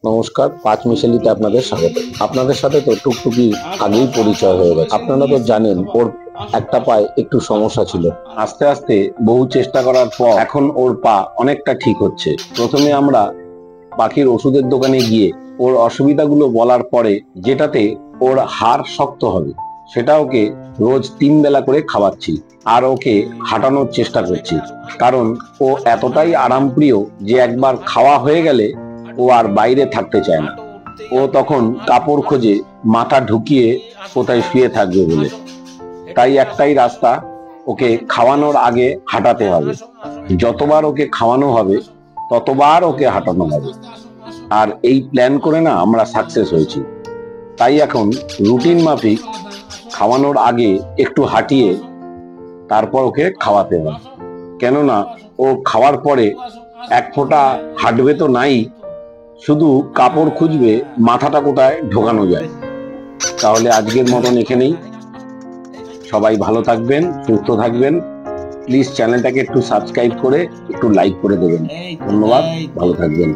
নমস্কার, পাঁচ মিশালিতে আপনাদের স্বাগত। আপনাদের সাথে তো টুকটুকি আগেই পরিচয় হয়ে গেছে। আপনারা তো জানেন ওর একটা পায়ে একটু সমস্যা ছিল। আস্তে আস্তে বহু চেষ্টা করার পর এখন ওর পা অনেকটা ঠিক হচ্ছে। প্রথমে আমরা পাখির ওষুধের দোকানে গিয়ে ওর অসুবিধাগুলো বলার পরে যেটাতে ওর হাড় শক্ত হবে সেটা ওকে রোজ 3 বেলা করে খাওয়াচ্ছি, আর ওকে হাঁটানোর চেষ্টা করছি। কারণ ও এতটাই আরামপ্রিয় যে একবার খাওয়া হয়ে গেলে ও আর বাইরে থাকতে চায় না। ও তখন কাপড় খোঁজে মাথা ঢুকিয়ে কোথায় শুয়ে থাকবে বলে। তাই একটাই রাস্তা, ওকে খাওয়ানোর আগে হাঁটাতে হবে। যতবার ওকে খাওয়ানো হবে ততবার ওকে হাঁটানো হবে। আর এই প্ল্যান করে না আমরা সাকসেস হয়েছি। তাই এখন রুটিন মাফিক খাওয়ানোর আগে একটু হাঁটিয়ে তারপর ওকে খাওয়াতে হবে। কেননা ও খাওয়ার পরে এক ফোঁটা হাঁটবে তো নাই, শুধু কাপড় খুঁজবে মাথাটা কোথায় ঢোকানো যায়। তাহলে আজকের মতন এখানেই। সবাই ভালো থাকবেন, সুস্থ থাকবেন। প্লিজ চ্যানেলটাকে একটু সাবস্ক্রাইব করে একটু লাইক করে দেবেন। ধন্যবাদ, ভালো থাকবেন।